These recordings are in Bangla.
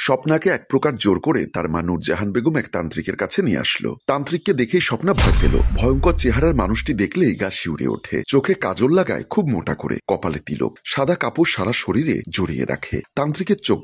স্বপ্নাকে এক প্রকার জোর করে তার মা নূরজাহান বেগম এক তান্ত্রিকের কাছে নিয়ে আসলো। তান্ত্রিককে দেখেই স্বপ্না ভয় পেল। ভয়ঙ্কর চেহারার মানুষটি দেখলেই গা শিউরে ওঠে। চোখে কাজল লাগায় খুব মোটা করে, কপালে তিলক, সাদা কাপড় সারা শরীরে জড়িয়ে রাখে। তান্ত্রিকের চোখ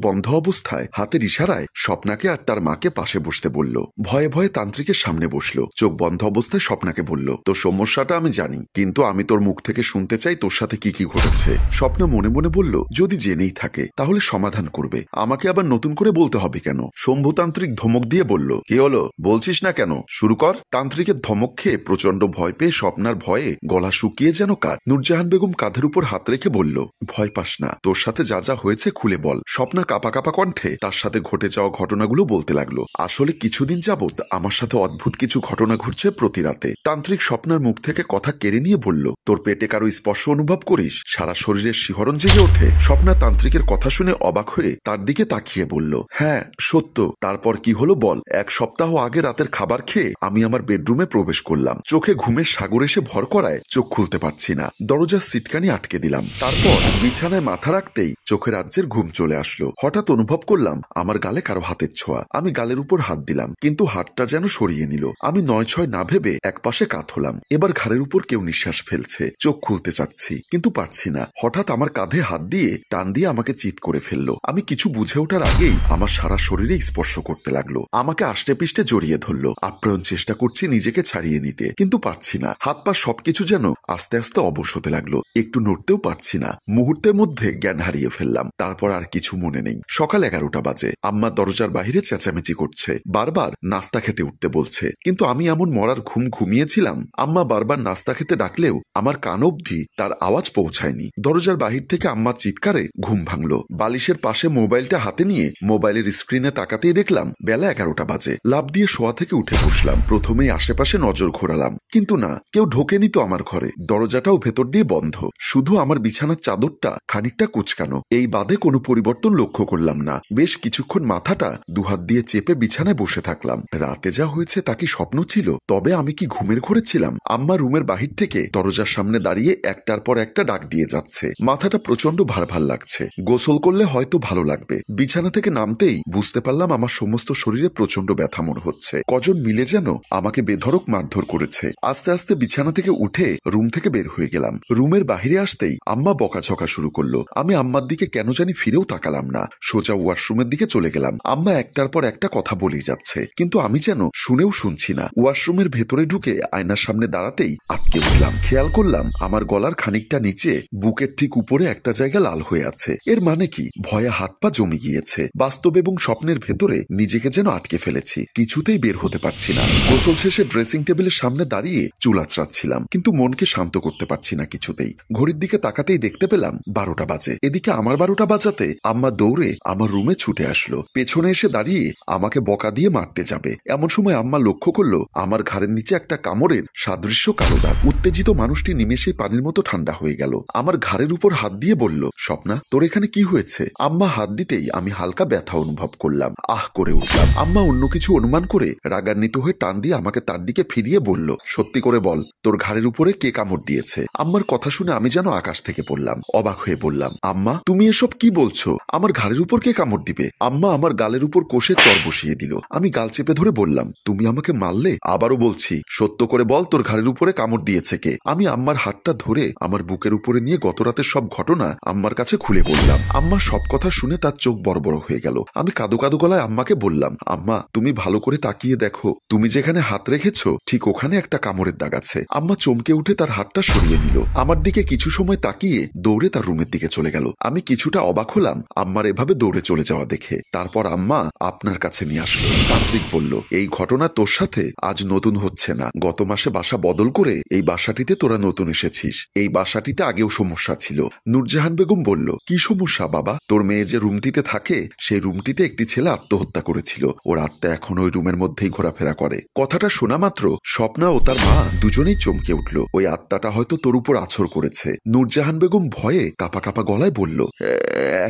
বন্ধ অবস্থায় হাতের ইশারায় স্বপ্নাকে আর তার মাকে পাশে বসতে বলল। ভয়ে ভয়ে তান্ত্রিকের সামনে বসলো। চোখ বন্ধ অবস্থায় স্বপ্নাকে বলল, তোর সমস্যাটা আমি জানি, কিন্তু আমি তোর মুখ থেকে শুনতে চাই তোর সাথে কি কি ঘটেছে। স্বপ্না মনে মনে বলল, যদি জেনেই থাকে তাহলে সমাধান করবে, আমাকে আবার নতুন করে বলতে হবে কেন? শম্ভুতান্ত্রিক ধমক দিয়ে বলল, কি হলো, বলছিস না কেন, শুরু কর। তান্ত্রিকের ধমক খেয়ে প্রচন্ড ভয় পেয়ে স্বপ্নার ভয়ে গলা শুকিয়ে যেন কাঠ। নূরজাহান বেগম কাঁধের উপর হাত রেখে বলল, ভয় পাস না, তোর সাথে যা যা হয়েছে খুলে বল। স্বপ্না কাঁপা কাঁপা কণ্ঠে তার সাথে ঘটে যাওয়া ঘটনাগুলো বলতে লাগলো। আসলে কিছুদিন যাবৎ আমার সাথে অদ্ভুত কিছু ঘটনা ঘটছে প্রতি রাতে। তান্ত্রিক স্বপ্নার মুখ থেকে কথা কেড়ে নিয়ে বলল, তোর পেটে কারো স্পর্শ অনুভব করিস, সারা শরীরের শিহরণ জেগে ওঠে। স্বপ্না তান্ত্রিকের কথা শুনে অবাক হয়ে তার দিকে তাকিয়ে বলল, হ্যাঁ সত্য। তারপর কি হলো বল। এক সপ্তাহ আগে রাতের খাবার খেয়ে আমি আমার বেডরুমে প্রবেশ করলাম। চোখে ঘুমের সাগর এসে ভর করায় চোখ খুলতে পারছি না। দরজার সিটকানি আটকে দিলাম। তারপর বিছানায় মাথা রাখতেই চোখে রাজ্যের ঘুম চলে আসলো। হঠাৎ অনুভব করলাম আমার গালে কারো হাতের ছোঁয়া। আমি গালের উপর হাত দিলাম, কিন্তু হাতটা যেন সরিয়ে নিল। আমি ৯-৬ না ভেবে একপাশে কাত হলাম। এবার ঘাড়ের উপর কেউ নিঃশ্বাস ফেলছে। চোখ খুলতে চাচ্ছি, কিন্তু পারছি না। হঠাৎ আমার কাঁধে হাত দিয়ে টান দিয়ে আমাকে চিৎ করে ফেললো। আমি কিছু বুঝে ওঠার আগেই আমার সারা শরীরে স্পর্শ করতে লাগলো। আমাকে আষ্টে পিষ্টে জড়িয়ে ধরলো। আপ্রাণ চেষ্টা করছি নিজেকে ছাড়িয়ে নিতে, কিন্তু পারছি না। হাত পা সবকিছু যেন আস্তে আস্তে অবশ হতে লাগলো। একটু নড়তেও পারছি না। মুহূর্তের মধ্যে জ্ঞান হারিয়ে ফেললাম। তারপর আর কিছু মনে নেই। সকাল 11টা বাজে। আম্মা দরজার বাহিরে চেঁচামেচি করছে, বারবার নাস্তা খেতে উঠতে বলছে, কিন্তু আমি এমন মরার ঘুম ঘুমিয়েছিলাম। আম্মা বারবার নাস্তা খেতে ডাকলেও আমার কান অবধি তার আওয়াজ পৌঁছায়নি। দরজার বাহির থেকে আম্মার চিৎকারে ঘুম ভাঙলো। বালিশের পাশে মোবাইলটা হাতে নিয়ে মোবাইলের স্ক্রিনে তাকাতেই দেখলাম বেলা 11টা বাজে। লাফ দিয়ে শোয়া থেকে উঠে বসলাম। প্রথমেই আশেপাশে নজর ঘোরালাম, কিন্তু না, কেউ ঢোকেনি তো আমার ঘরে। দরজাটাও ভেতর দিয়ে বন্ধ, শুধু আমার বিছানার চাদরটা খানিকটা কুচকানো। এই বাদে কোনো পরিবর্তন লক্ষ্য করলাম না। বেশ কিছুক্ষণ মাথাটা দুহাত দিয়ে চেপে বিছানায় বসে থাকলাম। রাতে যা হয়েছে তা কি স্বপ্ন ছিল? তবে আমি কি ঘুমের ঘরে ছিলাম? আম্মা রুমের বাহির থেকে দরজার সামনে দাঁড়িয়ে একটার পর একটা ডাক দিয়ে যাচ্ছে। মাথাটা প্রচন্ড ভার ভার লাগছে। গোসল করলে হয়তো ভালো লাগবে। বিছানা থেকে নামতেই বুঝতে পারলাম আমার সমস্ত শরীরে প্রচন্ড ব্যথা মনে হচ্ছে। কজন মিলে যেন আমাকে বেধড়ক মারধর করেছে। আস্তে আস্তে বিছানা থেকে উঠে রুম থেকে বের হয়ে গেলাম। রুমের বাহিরে আসতেই আম্মা বকাঝকা শুরু করলো। আমি আম্মার দিকে কেন জানি ফিরেও তাকালাম না। সোজা ওয়াশরুমের দিকে চলে গেলাম। আম্মা একটার পর একটা কথা বলেই যাচ্ছে, কিন্তু আমি যেন শুনেও শুনছি না। ওয়াশরুমের ভেতরে ঢুকে আয়নার সামনে দাঁড়াতেই আটকে উঠলাম। খেয়াল করলাম আমার গলার খানিকটা নিচে বুকের ঠিক উপরে একটা জায়গা লাল হয়ে আছে। এর মানে কি? ভয়ে হাত পা জমে গিয়েছে। বাস্তব এবং স্বপ্নের ভেতরে নিজেকে যেন আটকে ফেলেছি। কিছুতেই বের হতে পারছি না। গোসল শেষে ড্রেসিং টেবিলের সামনে দাঁড়িয়ে চুল আঁচড়াচ্ছিলাম, কিন্তু মনকে শান্ত করতে পারছি না কিছুতেই। ঘড়ির দিকে তাকাতেই দেখতে পেলাম 12টা বাজে। এদিকে আমার 12টা বাজাতে আম্মা দৌড়ে আমার রুমে ছুটে আসলো। পেছনে এসে দাঁড়িয়ে আমাকে বকা দিয়ে মারতে যাবে। এমন সময় আম্মা লক্ষ্য করলো আমার ঘাড়ের নিচে একটা কামড়ের সাদৃশ্য কালো দাগ। উত্তেজিত মানুষটি নিমেষেই পানির মতো ঠান্ডা হয়ে গেল। আমার ঘাড়ের উপর হাত দিয়ে বলল, স্বপ্না, তোর এখানে কি হয়েছে? আম্মা হাত দিতেই আমি হালকা ব্যথা অনুভব করলাম। আহ করে উঠলাম। আম্মা অন্য কিছু অনুমান করে রাগান্বিত হয়ে টান দিয়ে আমাকে তার দিকে ফিরিয়ে বলল, সত্যি করে বল, তোর ঘাড়ের উপরে কে কামড় দিয়েছে? আম্মার কথা শুনে আমি যেন আকাশ থেকে পড়লাম। অবাক হয়ে বললাম, আম্মা তুমি এসব কি বলছো? আমার ঘাড়ের উপর কে কামড় দিবে? আম্মা আমার গালের উপর কষে চর বসিয়ে দিল। আমি গাল চেপে ধরে বললাম, তুমি আমাকে মারলে? আবারও বলছি, সত্য করে বল, তোর ঘাড়ের উপরে কামড় দিয়েছে কে? আমি আম্মার হাতটা ধরে আমার বুকের উপরে নিয়ে গত রাতের সব ঘটনা আম্মার কাছে খুলে বললাম। আম্মা সব কথা শুনে তার চোখ বড় বড় হয়ে গেল। আমি কাঁদো কাঁদো গলায় আম্মাকে বললাম, আম্মা তুমি ভালো করে তাকিয়ে দেখো, তুমি যেখানে হাত রেখেছো ঠিক ওখানে একটা কামড়ের দাগ আছে। আম্মা চমকে উঠে তার হাতটা সরিয়ে নিল। আমার দিকে কিছু সময় তাকিয়ে দৌড়ে তার রুমের দিকে চলে গেল। আমি কিছুটা অবাক হলাম আম্মার এভাবে দৌড়ে চলে যাওয়া দেখে। তারপর আম্মা আপনার কাছে নিয়ে আসলো। তান্ত্রিক বলল, এই ঘটনা তোর সাথে আজ নতুন হচ্ছে না। গত মাসে বাসা বদল করে এই বাসাটিতে তোরা নতুন এসেছিস। এই বাসাটিতে আগেও সমস্যা ছিল। নূরজাহান বেগম বলল, কি সমস্যা বাবা? তোর মেয়ে যে রুমটিতে থাকে সেই রুমটিতে একটি ছেলে আত্মহত্যা করেছিল। ওর আত্মা এখন ওই রুমের মধ্যেই ঘোরাফেরা করে। কথাটা শোনা মাত্র স্বপ্না ও তার মা দুজনেই চমকে উঠল। ওই আত্মাটা হয়তো তোর উপর আছর করেছে। নূরজাহান বেগম ভয়ে কাঁপা কাঁপা গলায় বলল,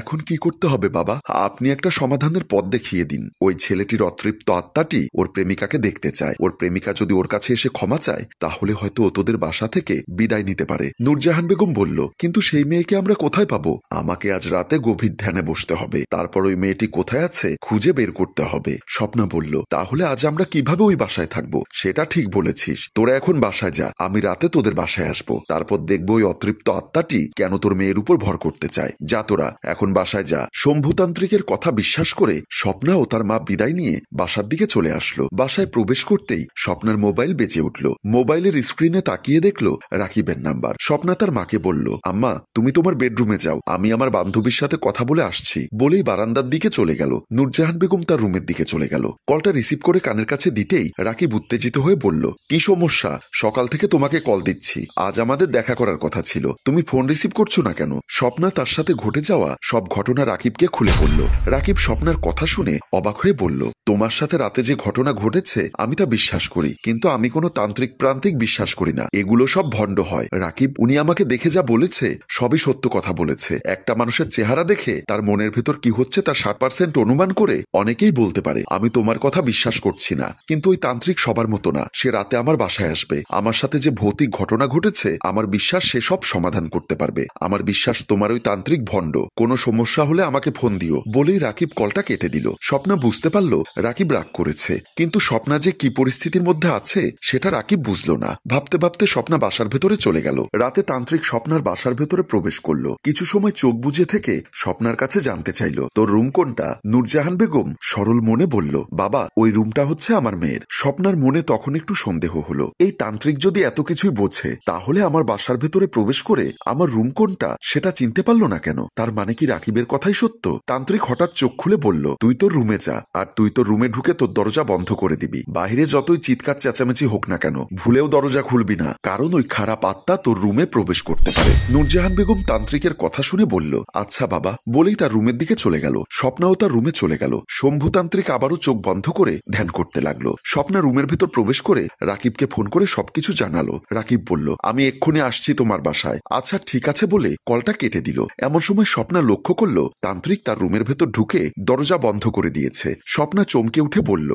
এখন কি করতে হবে বাবা? আপনি একটা সমাধানের পথ দেখিয়ে দিন। ওই ছেলেটির অতৃপ্ত আত্মাটি ওর প্রেমিকাকে দেখতে চায়। ওর প্রেমিকা যদি ওর কাছে এসে ক্ষমা চায় তাহলে হয়তো ও তোদের বাসা থেকে বিদায় নিতে পারে। নূরজাহান বেগম বলল, কিন্তু সেই মেয়েকে আমরা কোথায় পাবো? আমাকে আজ রাতে গভীর ধ্যানে বসতে হবে। তারপর ওই মেয়েটি কোথায় আছে খুঁজে বের করতে হবে। স্বপ্না বলল, তাহলে আজ আমরা কিভাবে ওই বাসায় থাকবো? সেটা ঠিক বলেছিস, তোরা এখন বাসায় যা, আমি রাতে তোদের বাসায় আসবো, তারপর দেখবো ওই অতৃপ্ত আত্মাটি কেন তোর মেয়ের উপর ভর করতে চায়। যা তোরা এখন বাসায় যা। শম্ভুতান্ত্রিকের কথা বিশ্বাস করে স্বপ্না ও তার মা বিদায় নিয়ে বাসার দিকে চলে আসলো। বাসায় প্রবেশ করতেই স্বপ্নার মোবাইল বেজে উঠল। মোবাইলের স্ক্রিনে তাকিয়ে দেখলো রাকিবের নাম্বার। স্বপ্না তার মাকে বলল, আম্মা তুমি তোমার বেডরুমে যাও, আমি আমার বান্ধবীর সাথে কথা বলে আসছি। বলেই বারান্দার দিকে চলে গেল। নূরজাহান বেগম তার রুমের দিকে চলে গেল। কলটা রিসিভ করে কানের কাছে দিতেই রাকিব উত্তেজিত হয়ে বলল, কি সমস্যা? সকাল থেকে তোমাকে কল দিচ্ছি, আজ আমাদের দেখা করার কথা ছিল, তুমি ফোন রিসিভ করছো না কেন? স্বপ্না তার সাথে ঘটে যাওয়া সব ঘটনা রাকিবকে খুলে বলল। রাকিব স্বপ্নার কথা শুনে অবাক হয়ে বলল, তোমার সাথে রাতে যে ঘটনা ঘটেছে আমি তা বিশ্বাস করি, কিন্তু আমি কোনো তান্ত্রিক প্রান্তিক বিশ্বাস করি না, এগুলো সব ভণ্ড হয়। রাকিব, উনি আমাকে দেখে যা বলেছে সবই সত্য কথা বলেছে। একটা মানুষের চেহারা দেখে তার মনের ভেতর কি হচ্ছে তার 60% অনুমান করে অনেকেই বলতে পারে। আমি তোমার কথা বিশ্বাস করছি না, কিন্তু ওই তান্ত্রিক সবার মতো না, সে রাতে আমার বাসায় আসবে, আমার সাথে যে ভৌতিক ঘটনা ঘটেছে আমার বিশ্বাস সে সব সমাধান করতে পারবে। আমার বিশ্বাস তোমার ওই তান্ত্রিক ভণ্ড, কোনো সমস্যা হলে আমাকে ফোন দিও। বলেই রাকিব কলটা কেটে দিল। স্বপ্না বুঝতে পারলো রাকিব রাগ করেছে, কিন্তু স্বপ্না যে কি পরিস্থিতির মধ্যে আছে সেটা রাকিব বুঝলো না। ভাবতে ভাবতে স্বপ্না বাসার ভেতরে চলে গেল। রাতে তান্ত্রিক স্বপ্নার বাসার ভেতরে প্রবেশ করলো। কিছু সময় চোখ বুজে থেকে স্বপ্নার কাছে জানতে চাইল, তোর রুম কোনটা? নূরজাহান বেগম সরল মনে বলল, বাবা ওই রুমটা হচ্ছে আমার মেয়ের। স্বপ্নার মনে তখন একটু সন্দেহ হলো, এই তান্ত্রিক যদি এত কিছুই বোঝে তাহলে আমার বাসার ভেতরে প্রবেশ করে আমার রুম কোনটা সেটা চিনতে পারলো না কেন? তার মানে কি রাকিবের কথাই সত্য? তান্ত্রিক হঠাৎ চোখ খুলে বলল, তুই তোর রুমে যা, আর তুই তোর রুমে ঢুকে তোর দরজা বন্ধ করে দিবি। বাইরে যতই চিৎকার চেঁচামেচি হোক না কেন ভুলেও দরজা খুলবি না, কারণ ওই খারাপ আত্মা তোর রুমে প্রবেশ করতে পারে। নূরজাহান বেগম তান্ত্রিকের কথা শুনে বলল, আচ্ছা বাবা। বলেই তার রুমের দিকে চলে গেল। স্বপ্নাও তার রুমে চলে গেল। শম্ভুতান্ত্রিক আবারও চোখ বন্ধ করে ধ্যান করতে লাগলো। স্বপ্না রুমের ভেতর প্রবেশ করে রাকিবকে ফোন করে সবকিছু জানালো। রাকিব বলল, আমি এক্ষুনি আসছি তোমার বাসায়। আচ্ছা ঠিক আছে বলে কলটা কেটে দিল। এমন সময় স্বপ্না লক্ষ্য করলো তান্ত্রিক তার রুমের ভেতর ঢুকে দরজা বন্ধ করে দিয়েছে। স্বপ্না চমকে উঠে বলল,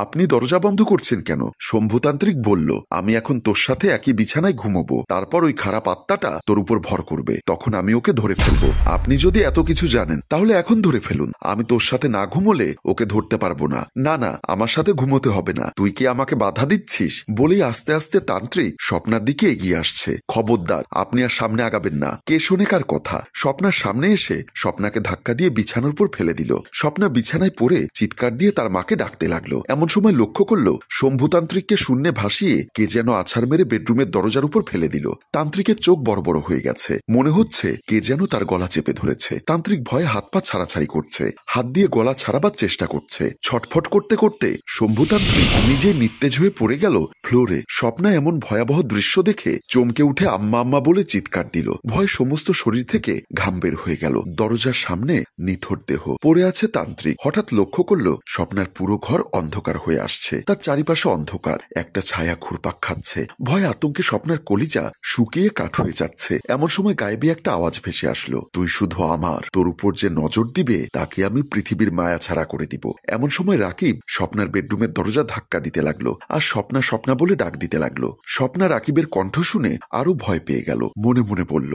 আপনি দরজা বন্ধ করছেন কেন? শম্ভুতান্ত্রিক বলল, আমি এখন তোর সাথে একই বিছানায় ঘুমোবো, তারপর ওই খারাপ আত্মাটা তোর উপর ভর করবে, তখন আমি ওকে ধরে ফেলবো। আপনি যদি এত কিছু জানেন তাহলে এখন ধরে ফেলুন, আমি তোর সাথে না ঘুমোলে ওকে ধরতে পারবো না। না না, আমার সাথে ঘুমোতে হবে না, তুই কি আমাকে বাধা দিচ্ছিস? বলেই আস্তে আস্তে তান্ত্রিক স্বপ্নার দিকে এগিয়ে আসছে। খবরদার, আপনি আর সামনে আগাবেন না। কে শোনে কার কথা? স্বপ্নার সামনে এসে স্বপ্নাকে ধাক্কা দিয়ে বিছানার উপর ফেলে দিল। স্বপ্না বিছানায় পড়ে চিৎকার দিয়ে তার মাকে ডাকতে লাগলো। এমন সময় লক্ষ্য করলো শম্ভুতান্ত্রিককে শূন্যে ভাসিয়ে কে যেন আছাড় মেরে বেডরুমের দরজার উপর ফেলে দিল। তান্ত্রিকের চোখ বড় বড় হয়ে গেছে, মনে হচ্ছে কে যেন তার গলা চেপে ধরেছে। তান্ত্রিক ভয়ে হাত পা ছাড়াছাড়ি করছে, হাত দিয়ে গলা ছাড়াবার চেষ্টা করছে। ছটফট করতে করতে শম্ভুতান্ত্রিক নিজে নিস্তেজ হয়ে পড়ে গেল ফ্লোরে। স্বপ্না এমন ভয়াবহ দৃশ্য দেখে চমকে উঠে আম্মা আম্মা বলে চিৎকার দিল। ভয়ে সমস্ত শরীর থেকে ঘাম বের হয়ে গেল। দরজার সামনে নিথর দেহ পড়ে আছে তান্ত্রিক। হঠাৎ লক্ষ্য করলো স্বপ্নার পুরো ঘর অন্ধকার হয়ে আসছে, তার চারিপাশে অন্ধকার, একটা ছায়া ঘুরপাক খাচ্ছে। ভয় আতঙ্কে স্বপ্নার কলিজা শুকিয়ে কাঠ হয়ে যাচ্ছে। এমন সময় গায়েবী একটা আওয়াজ ভেসে আসলো, তুই শুধু আমার, তোর উপর যে নজর দিবে তাকে আমি পৃথিবীর মায়া ছাড়া করে দিব। এমন সময় রাকিব স্বপ্নার বেডরুমের দরজা ধাক্কা দিতে লাগলো, আর স্বপ্না স্বপ্না বলে ডাক দিতে লাগলো। স্বপ্না রাকিবের কণ্ঠ শুনে আরো ভয় পেয়ে গেল। মনে মনে বলল,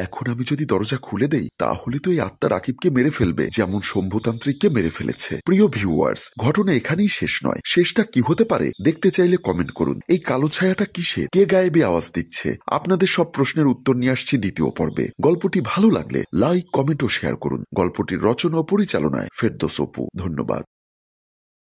এখন আমি যদি দরজা খুলে দেই তাহলে তো এই আত্মা রাকিবকে মেরে ফেলবে, যেমন শম্ভুতান্ত্রিককে মেরে ফেলেছে। প্রিয় ভিউয়ার্স, ঘটনা এখানেই শেষ নয়। শেষটা কি হতে পারে দেখতে চাইলে কমেন্ট করুন। এই কালো ছায়াটা কিসের? কে গায়েবী আওয়াজ দিচ্ছে? আপনাদের সব প্রশ্নের উত্তর নিয়ে আসছি দ্বিতীয় পর্বে। গল্পটি ভালো লাগলে লাইক, কমেন্ট ও শেয়ার করুন। গল্পটির রচনা ও পরিচালনায় ফেরদৌস অপু। ধন্যবাদ।